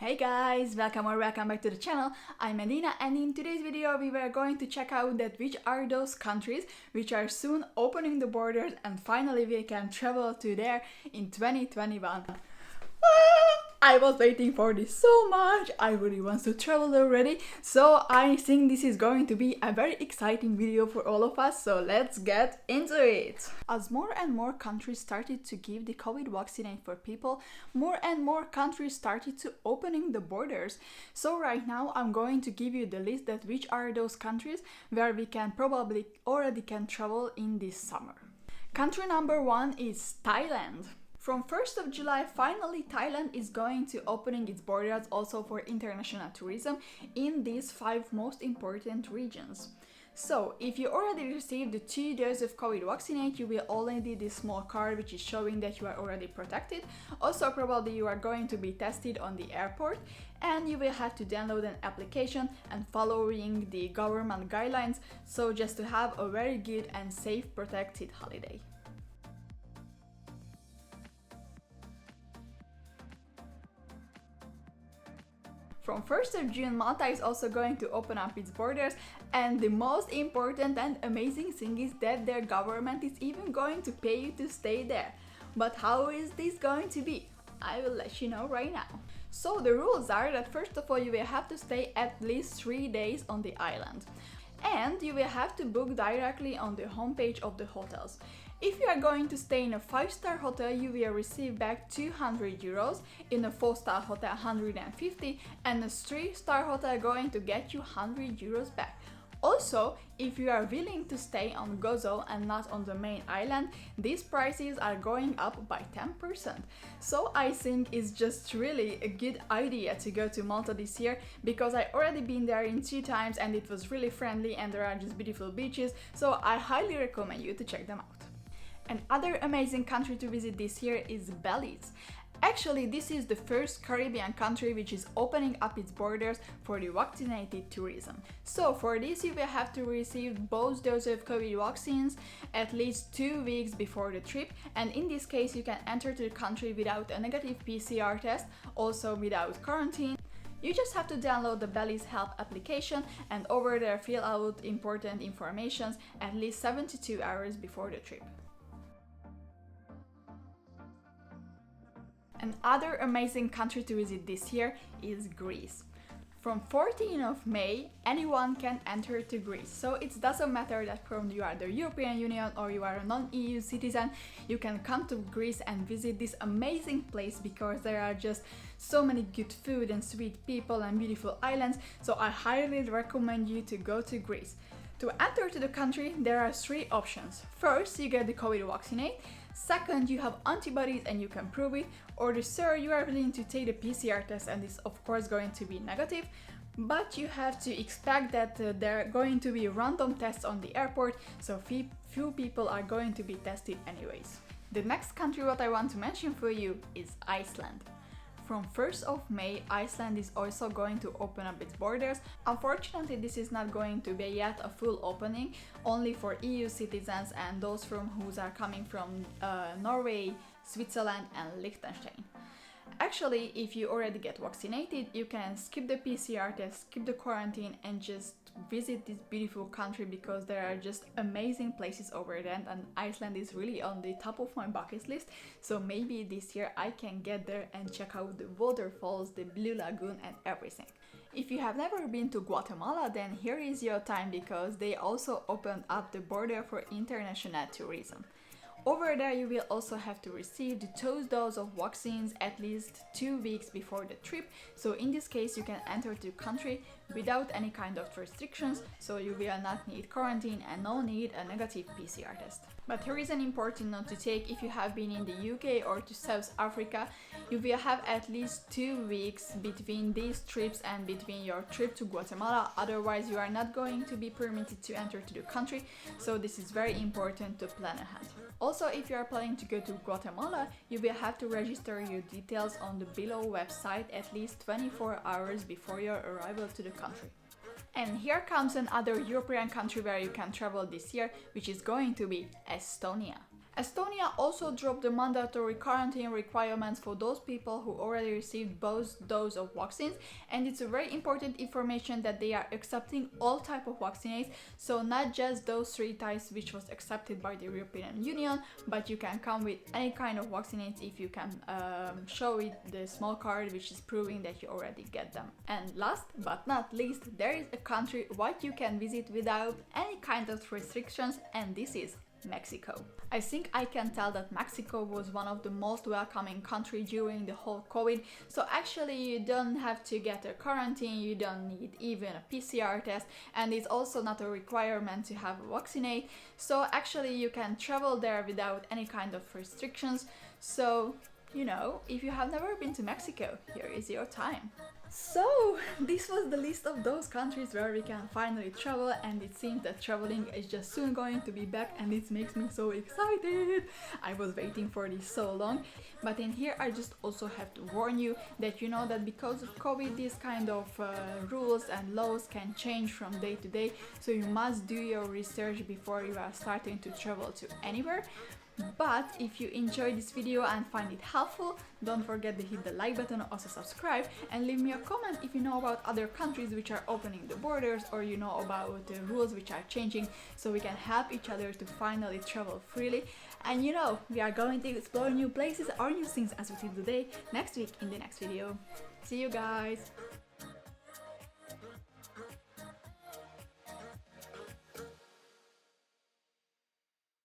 Hey guys, welcome back to the channel. I'm Edina, and in today's video we were going to check out that which are those countries which are soon opening the borders and finally we can travel to there in 2021. I was waiting for this so much. I really want to travel already, so I think this is going to be a very exciting video for all of us, so let's get into it. As more and more countries started to give the COVID vaccine for people, more and more countries started to opening the borders. So right now I'm going to give you the list that which are those countries where we can probably already can travel in this summer. Country number 1 is Thailand. From 1st of July, finally Thailand is going to opening its borders also for international tourism in these 5 most important regions. So, if you already received the 2 doses of COVID vaccine, you will only need this small card which is showing that you are already protected. Also, probably you are going to be tested on the airport and you will have to download an application and following the government guidelines, so just to have a very good and safe protected holiday. From 1st of June, Malta is also going to open up its borders, and the most important and amazing thing is that their government is even going to pay you to stay there. But how is this going to be? I will let you know right now. So the rules are that first of all you will have to stay at least 3 days on the island. And you will have to book directly on the homepage of the hotels. If you are going to stay in a 5-star hotel, you will receive back 200 euros, in a 4-star hotel 150, and a 3-star hotel going to get you 100 euros back. Also, if you are willing to stay on Gozo and not on the main island, these prices are going up by 10%. So I think it's just really a good idea to go to Malta this year, because I already been there in 2 times and it was really friendly and there are just beautiful beaches, so I highly recommend you to check them out. Another amazing country to visit this year is Belize. Actually, this is the first Caribbean country which is opening up its borders for the vaccinated tourism. So for this you will have to receive both doses of COVID vaccines at least 2 weeks before the trip, and in this case you can enter to the country without a negative PCR test, also without quarantine. You just have to download the Belize Health application and over there fill out important information at least 72 hours before the trip. Another amazing country to visit this year is Greece. From 14th of May, anyone can enter to Greece. So it doesn't matter that you are the European Union or you are a non-EU citizen, you can come to Greece and visit this amazing place because there are just so many good food and sweet people and beautiful islands. So I highly recommend you to go to Greece. To enter to the country, there are 3 options. First, you get the COVID vaccine. Second, you have antibodies and you can prove it. Or the third, you are willing to take the PCR test and it's of course going to be negative. But you have to expect that there are going to be random tests on the airport, so few people are going to be tested anyways. The next country what I want to mention for you is Iceland. From 1st of May, Iceland is also going to open up its borders. Unfortunately, this is not going to be yet a full opening, only for EU citizens and those from who are coming from Norway, Switzerland and Liechtenstein. Actually, if you already get vaccinated, you can skip the PCR test, skip the quarantine and just visit this beautiful country because there are just amazing places over there, and Iceland is really on the top of my bucket list, so maybe this year I can get there and check out the waterfalls, the Blue Lagoon and everything. If you have never been to Guatemala, then here is your time because they also opened up the border for international tourism. Over there you will also have to receive the 2 doses of vaccines at least 2 weeks before the trip, so in this case you can enter the country without any kind of restrictions, so you will not need quarantine and no need a negative PCR test. But here is an important note to take: if you have been in the UK or to South Africa, you will have at least 2 weeks between these trips and between your trip to Guatemala, otherwise you are not going to be permitted to enter to the country, so this is very important to plan ahead. Also, if you are planning to go to Guatemala, you will have to register your details on the below website at least 24 hours before your arrival to the country. And here comes another European country where you can travel this year, which is going to be Estonia. Estonia also dropped the mandatory quarantine requirements for those people who already received both doses of vaccines, and it's a very important information that they are accepting all type of vaccines, so not just those 3 types which was accepted by the European Union, but you can come with any kind of vaccines if you can show it the small card which is proving that you already get them. And last but not least, there is a country what you can visit without any kind of restrictions, and this is Mexico. I think I can tell that Mexico was one of the most welcoming countries during the whole COVID, so actually you don't have to get a quarantine, you don't need even a PCR test, and it's also not a requirement to have a vaccinate, so actually you can travel there without any kind of restrictions. So, you know, if you have never been to Mexico, here is your time. So, this was the list of those countries where we can finally travel, and it seems that traveling is just soon going to be back, and it makes me so excited. I was waiting for this so long. But in here I just also have to warn you that you know that because of COVID these kind of rules and laws can change from day to day, so you must do your research before you are starting to travel to anywhere. But if you enjoyed this video and find it helpful, don't forget to hit the like button or also subscribe, and leave me a comment if you know about other countries which are opening the borders, or you know about the rules which are changing, so we can help each other to finally travel freely. And you know, we are going to explore new places or new things as we did today next week in the next video. See you guys!